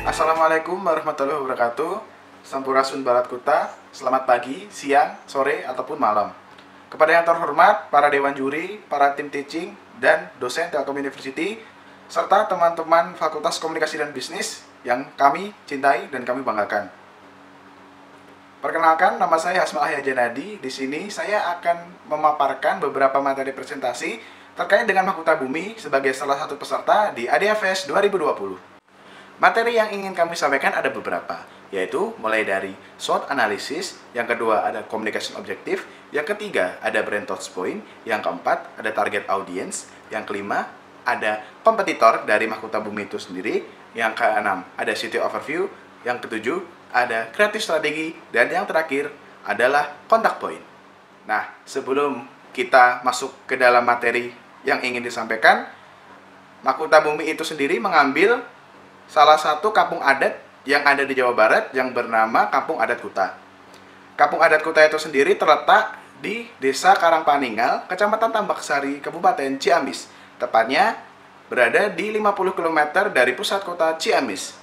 Assalamualaikum warahmatullahi wabarakatuh. Sampurasun Barat Kuta. Selamat pagi, siang, sore, ataupun malam. Kepada yang terhormat, para dewan juri, para tim teaching, dan dosen Telkom University, serta teman-teman Fakultas Komunikasi dan Bisnis yang kami cintai dan kami banggakan. Perkenalkan, nama saya Hasmal Ahya Janadi. Di sini saya akan memaparkan beberapa materi presentasi terkait dengan Mahkota Bumi sebagai salah satu peserta di ADFS 2020. Materi yang ingin kami sampaikan ada beberapa, yaitu mulai dari SWOT analysis, yang kedua ada communication objective, yang ketiga ada brand touchpoint, yang keempat ada target audience, yang kelima ada kompetitor dari Mahkota Bumi itu sendiri, yang keenam ada city overview, yang ketujuh ada creative strategi, dan yang terakhir adalah contact point. Nah, sebelum kita masuk ke dalam materi yang ingin disampaikan, Mahkota Bumi itu sendiri mengambil salah satu kampung adat yang ada di Jawa Barat yang bernama Kampung Adat Kuta. Kampung Adat Kuta itu sendiri terletak di Desa Karangpaningal, Kecamatan Tambaksari, Kabupaten Ciamis. Tepatnya berada di 50 km dari pusat kota Ciamis.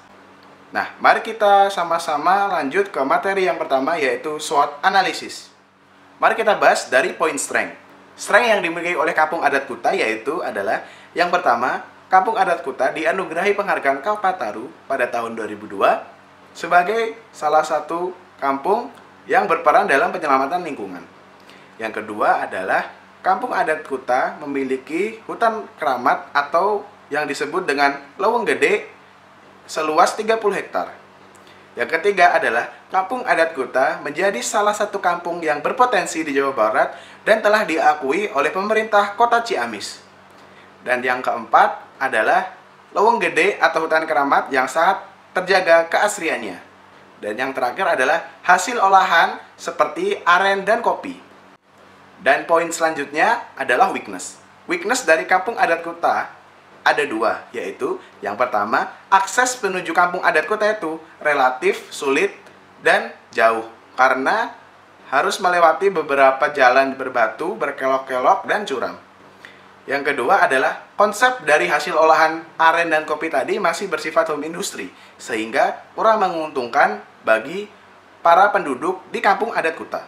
Nah, mari kita sama-sama lanjut ke materi yang pertama, yaitu SWOT analysis. Mari kita bahas dari point strength. Strength yang dimiliki oleh Kampung Adat Kuta yaitu adalah yang pertama, Kampung Adat Kuta dianugerahi penghargaan Kalpataru pada tahun 2002 sebagai salah satu kampung yang berperan dalam penyelamatan lingkungan. Yang kedua adalah Kampung Adat Kuta memiliki hutan keramat atau yang disebut dengan Leweng Gede seluas 30 hektar. Yang ketiga adalah Kampung Adat Kuta menjadi salah satu kampung yang berpotensi di Jawa Barat dan telah diakui oleh pemerintah Kota Ciamis. Dan yang keempat adalah Leweng Gede atau hutan keramat yang sangat terjaga keasriannya. Dan yang terakhir adalah hasil olahan seperti aren dan kopi. Dan poin selanjutnya adalah weakness. Weakness dari Kampung Adat Kuta ada dua, yaitu yang pertama, akses menuju Kampung Adat Kuta itu relatif sulit dan jauh karena harus melewati beberapa jalan berbatu, berkelok-kelok, dan curam. Yang kedua adalah konsep dari hasil olahan aren dan kopi tadi masih bersifat home industry, sehingga kurang menguntungkan bagi para penduduk di Kampung Adat Kuta.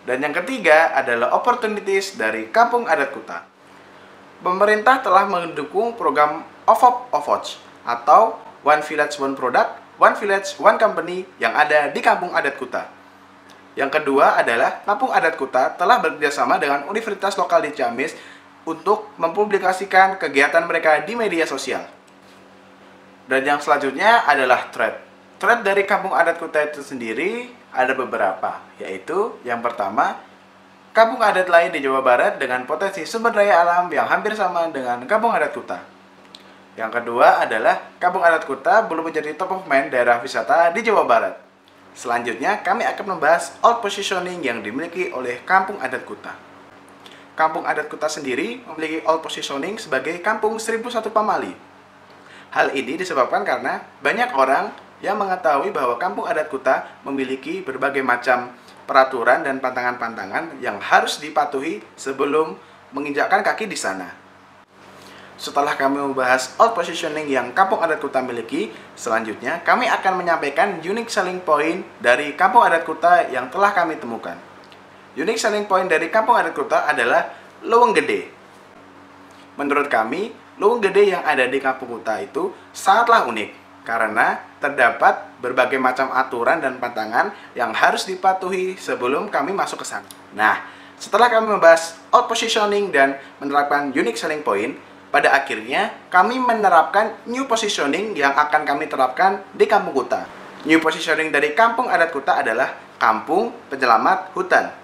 Dan yang ketiga adalah opportunities dari Kampung Adat Kuta. Pemerintah telah mendukung program OVOP atau One Village One Product, One Village One Company yang ada di Kampung Adat Kuta. Yang kedua adalah Kampung Adat Kuta telah bekerjasama dengan universitas lokal di Ciamis untuk mempublikasikan kegiatan mereka di media sosial. Dan yang selanjutnya adalah threat. Threat dari Kampung Adat Kuta itu sendiri ada beberapa, yaitu yang pertama, kampung adat lain di Jawa Barat dengan potensi sumber daya alam yang hampir sama dengan Kampung Adat Kuta. Yang kedua adalah Kampung Adat Kuta belum menjadi top of mind daerah wisata di Jawa Barat. Selanjutnya, kami akan membahas old positioning yang dimiliki oleh Kampung Adat Kuta. Kampung Adat Kuta sendiri memiliki old positioning sebagai Kampung 1001 Pamali. Hal ini disebabkan karena banyak orang yang mengetahui bahwa Kampung Adat Kuta memiliki berbagai macam peraturan dan pantangan-pantangan yang harus dipatuhi sebelum menginjakkan kaki di sana. Setelah kami membahas old positioning yang Kampung Adat Kuta miliki, selanjutnya kami akan menyampaikan unique selling point dari Kampung Adat Kuta yang telah kami temukan. Unique selling point dari Kampung Adat Kuta adalah Leweng Gede. Menurut kami, Leweng Gede yang ada di Kampung Kuta itu sangatlah unik karena terdapat berbagai macam aturan dan pantangan yang harus dipatuhi sebelum kami masuk ke sana. Nah, setelah kami membahas old positioning dan menerapkan unique selling point, pada akhirnya kami menerapkan new positioning yang akan kami terapkan di Kampung Kuta. New positioning dari Kampung Adat Kuta adalah Kampung Penyelamat Hutan.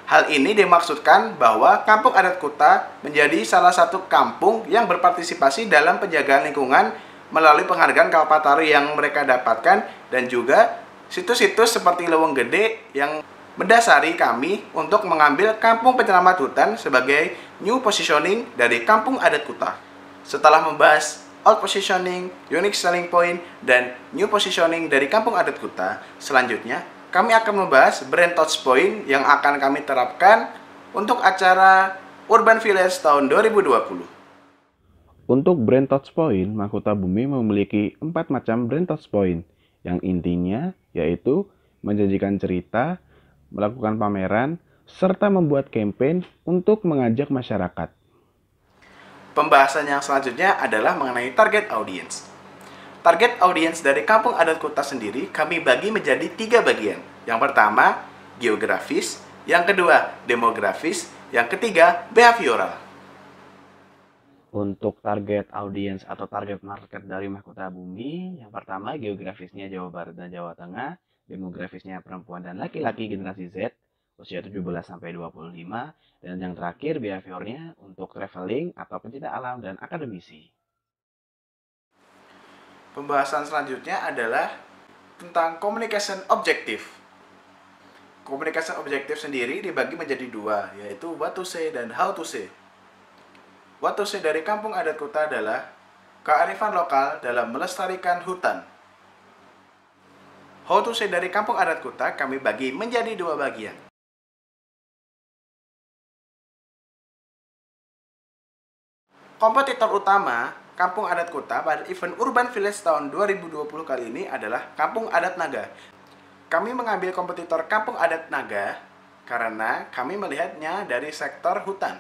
Hal ini dimaksudkan bahwa Kampung Adat Kuta menjadi salah satu kampung yang berpartisipasi dalam penjagaan lingkungan melalui penghargaan Kalpataru yang mereka dapatkan, dan juga situs-situs seperti Leweng Gede yang mendasari kami untuk mengambil Kampung Penyelamat Hutan sebagai new positioning dari Kampung Adat Kuta. Setelah membahas old positioning, unique selling point, dan new positioning dari Kampung Adat Kuta, selanjutnya kami akan membahas brand touchpoint yang akan kami terapkan untuk acara Urban Village tahun 2020. Untuk brand Touchpoint, Mahkota Bumi memiliki 4 macam brand Touchpoint, yang intinya yaitu menjanjikan cerita, melakukan pameran, serta membuat campaign untuk mengajak masyarakat. Pembahasan yang selanjutnya adalah mengenai target audience. Target audience dari Kampung Adat Kuta sendiri kami bagi menjadi 3 bagian. Yang pertama, geografis, yang kedua, demografis, yang ketiga, behavioral. Untuk target audiens atau target market dari Mahkota Bumi, yang pertama geografisnya Jawa Barat dan Jawa Tengah, demografisnya perempuan dan laki-laki generasi Z, usia 17-25, dan yang terakhir behaviornya untuk traveling atau pencinta alam dan akademisi. Pembahasan selanjutnya adalah tentang communication objective. Communication objective sendiri dibagi menjadi 2, yaitu what to say dan how to say. What to say dari Kampung Adat Kuta adalah kearifan lokal dalam melestarikan hutan. How to say dari Kampung Adat Kuta kami bagi menjadi 2 bagian. Kompetitor utama Kampung Adat Kuta pada event Urban Village tahun 2020 kali ini adalah Kampung Adat Naga. Kami mengambil kompetitor Kampung Adat Naga karena kami melihatnya dari sektor hutan.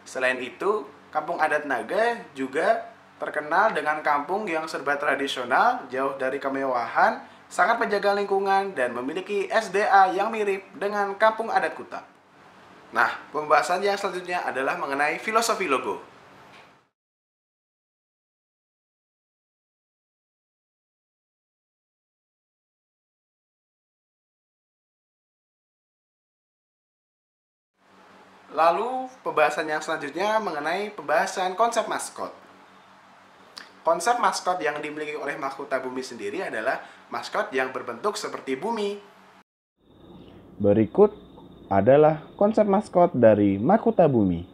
Selain itu, Kampung Adat Naga juga terkenal dengan kampung yang serba tradisional, jauh dari kemewahan, sangat menjaga lingkungan, dan memiliki SDA yang mirip dengan Kampung Adat Kuta. Nah, pembahasan yang selanjutnya adalah mengenai filosofi logo. Lalu, pembahasan yang selanjutnya mengenai pembahasan konsep maskot. Konsep maskot yang dimiliki oleh Mahkota Bumi sendiri adalah maskot yang berbentuk seperti bumi. Berikut adalah konsep maskot dari Mahkota Bumi.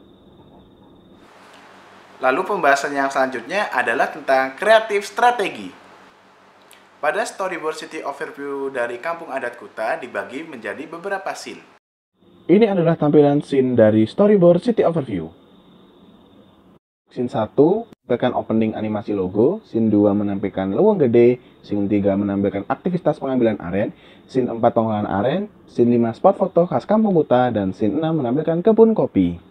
Lalu pembahasan yang selanjutnya adalah tentang kreatif strategi. Pada storyboard city overview dari Kampung Adat Kuta dibagi menjadi beberapa scene. Ini adalah tampilan scene dari storyboard city overview. Scene 1 menampilkan opening animasi logo, scene 2 menampilkan leweng gede, scene 3 menampilkan aktivitas pengambilan aren, scene 4 pengolahan aren, scene 5 spot foto khas Kampung Kuta, dan scene 6 menampilkan kebun kopi.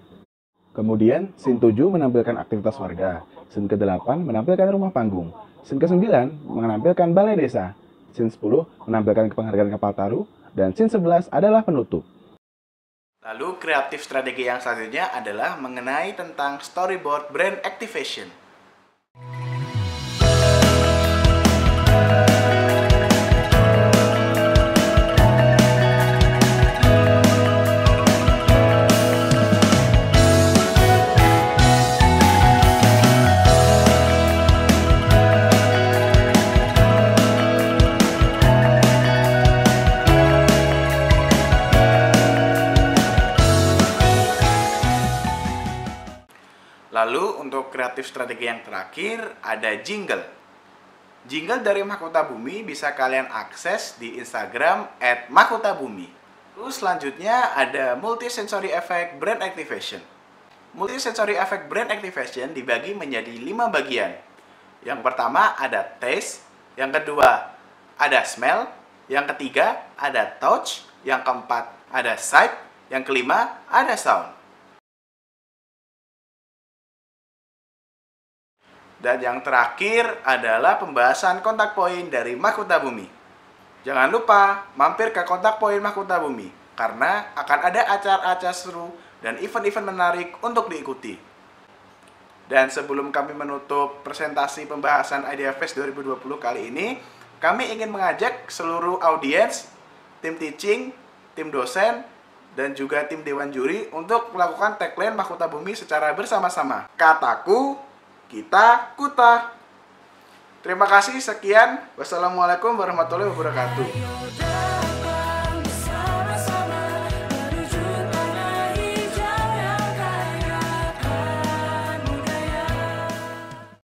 Kemudian, scene 7 menampilkan aktivitas warga, scene ke-8 menampilkan rumah panggung, scene ke-9 menampilkan balai desa, scene 10 menampilkan penghargaan kapal taru, dan scene 11 adalah penutup. Lalu kreatif strategi yang selanjutnya adalah mengenai tentang storyboard brand activation. Lalu untuk kreatif strategi yang terakhir ada jingle. Jingle dari Mahkota Bumi bisa kalian akses di Instagram @mahkotabumi. Lalu selanjutnya ada multisensory effect brand activation. Multisensory effect brand activation dibagi menjadi 5 bagian. Yang pertama ada taste, yang kedua ada smell, yang ketiga ada touch, yang keempat ada sight, yang kelima ada sound. Dan yang terakhir adalah pembahasan kontak poin dari Mahkota Bumi. Jangan lupa mampir ke kontak poin Mahkota Bumi, karena akan ada acara-acara seru dan event-event menarik untuk diikuti. Dan sebelum kami menutup presentasi pembahasan IdeaFest 2020 kali ini, kami ingin mengajak seluruh audiens, tim teaching, tim dosen, dan juga tim dewan juri untuk melakukan tagline Mahkota Bumi secara bersama-sama. Kataku, kita Kuta. Terima kasih, sekian. Wassalamualaikum warahmatullahi wabarakatuh.